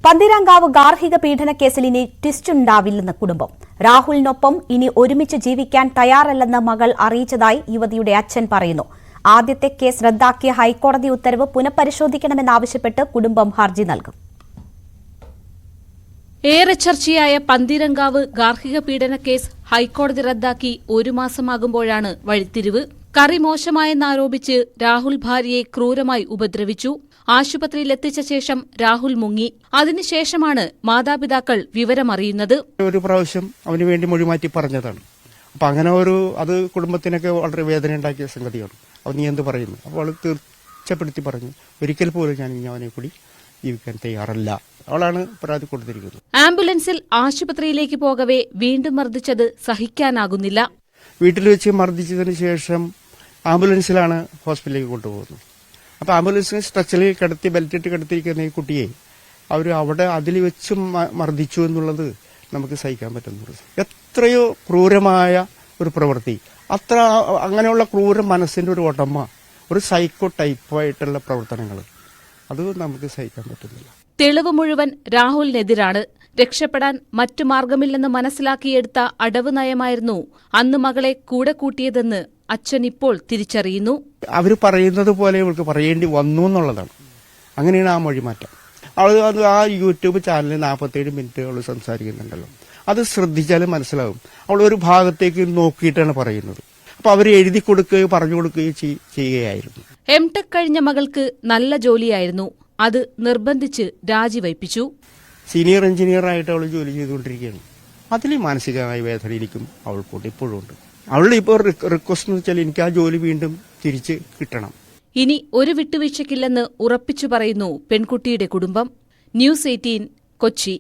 പന്തീരാങ്കാവ് ഗാർഹിക പീഡന കേസിൽ ഇനി ട്വിസ്റ്റുണ്ടാവില്ലെന്ന് കുടുംബം. രാഹുലിനൊപ്പം ഇനി ഒരുമിച്ച് ജീവിക്കാൻ തയ്യാറല്ലെന്ന് മകൾ അറിയിച്ചതായി യുവതിയുടെ അച്ഛൻ പറയുന്നു. ആദ്യത്തെ കേസ് റദ്ദാക്കിയ ഹൈക്കോടതി ഉത്തരവ് പുനഃപരിശോധിക്കണമെന്നാവശ്യപ്പെട്ട് കുടുംബം ഹർജി നൽകും. ഏറെ ചർച്ചയായ പന്തീരങ്കാവ് ഗാർഹിക പീഡന കേസ് ഹൈക്കോടതി റദ്ദാക്കി ഒരു മാസമാകുമ്പോഴാണ് വഴിത്തിരിവ്. കറി മോശമായെന്നാരോപിച്ച് രാഹുൽ ഭാര്യയെ ക്രൂരമായി ഉപദ്രവിച്ചു. ആശുപത്രിയിലെത്തിച്ച ശേഷം രാഹുൽ മുങ്ങി. അതിനുശേഷമാണ് മാതാപിതാക്കൾ വിവരമറിയുന്നത്. ഒരു പ്രാവശ്യം അവന് വേണ്ടി മൊഴിമാറ്റി പറഞ്ഞതാണ്. അപ്പൊ അങ്ങനെ അത് കുടുംബത്തിനൊക്കെ വളരെ വേദന ഉണ്ടാക്കിയ സംഗതിയാണ്. അവൻ നീ എന്ത് പറയുന്നു? അപ്പോൾ അവൾ തീർച്ചപ്പെടുത്തി പറഞ്ഞു, ഒരിക്കൽ പോലും ഞാൻ ഇനി അവനെ കൂടി ജീവിക്കാൻ തയ്യാറല്ല. അവളാണ് പരാതി കൊടുത്തിരിക്കുന്നത്. ആംബുലൻസിൽ ആശുപത്രിയിലേക്ക് പോകവെ വീണ്ടും മർദ്ദിച്ചത് സഹിക്കാനാകുന്നില്ല. വീട്ടിൽ വെച്ച് മർദ്ദിച്ചതിന് ശേഷം ആംബുലൻസിലാണ് ഹോസ്പിറ്റലിലേക്ക് കൊണ്ടുപോകുന്നത്. അപ്പൊ ആംബുലൻസിന് സ്ട്രെച്ചറിൽ കിടത്തി ബെൽറ്റിട്ട് കിടത്തിയിരിക്കുന്ന ഈ കുട്ടിയെ അവർ അവിടെ അതിൽ വെച്ച് മർദ്ദിച്ചു എന്നുള്ളത് നമുക്ക് സഹിക്കാൻ പറ്റുന്നത്. എത്രയോ ക്രൂരമായ ഒരു പ്രവൃത്തി, അങ്ങനെയുള്ള ക്രൂര മനസ്സിന്റെ ഒരു ഉടമ, ഒരു സൈക്കോ ടൈപ്പായിട്ടുള്ള പ്രവർത്തനങ്ങൾ, അത് നമുക്ക് സഹിക്കാൻ പറ്റുന്നില്ല. തെളിവ് മുഴുവൻ രാഹുലിനെതിരാണ്. രക്ഷപ്പെടാൻ മറ്റു മാർഗമില്ലെന്ന് മനസ്സിലാക്കിയെടുത്ത അടവ് നയമായിരുന്നു അന്ന് മകളെ കൂടെ കൂട്ടിയതെന്ന് അച്ഛൻ ഇപ്പോൾ തിരിച്ചറിയുന്നു. അവർ പറയുന്നത് പോലെ ഇവൾക്ക് പറയേണ്ടി വന്നു എന്നുള്ളതാണ്. അങ്ങനെയാണ് ആ മൊഴിമാറ്റം. അവൾ ആ യൂട്യൂബ് ചാനലിൽ 47 മിനിറ്റ് അവൾ സംസാരിക്കുന്നുണ്ടല്ലോ, അത് ശ്രദ്ധിച്ചാലും മനസ്സിലാവും. അവൾ ഒരു ഭാഗത്തേക്ക് നോക്കിയിട്ടാണ് പറയുന്നത്. അപ്പൊ അവർ എഴുതി കൊടുക്കുകയോ പറഞ്ഞു കൊടുക്കുകയോ ചെയ്യുകയായിരുന്നു. എംടെക് കഴിഞ്ഞ മകൾക്ക് നല്ല ജോലിയായിരുന്നു. അത് നിർബന്ധിച്ച് രാജിവയ്പ്പിച്ചു. സീനിയർ എഞ്ചിനീയർ ആയിട്ട് അവൾ ജോലി ചെയ്തുകൊണ്ടിരിക്കുകയാണ്. അതിൽ മാനസികമായ വേദനയിലേക്കും അവൾക്കൂടെ ഇപ്പോഴും ഉണ്ട്. അവളുടെ ഇപ്പോൾ റിക്വസ്റ്റ് എന്ന് വെച്ചാൽ എനിക്ക് ആ ജോലി വീണ്ടും തിരിച്ച് കിട്ടണം. ഇനി ഒരു വിട്ടുവീഴ്ചയ്ക്കില്ലെന്ന് ഉറപ്പിച്ചു പറയുന്നു പെൺകുട്ടിയുടെ കുടുംബം. ന്യൂസ് 18 കൊച്ചി.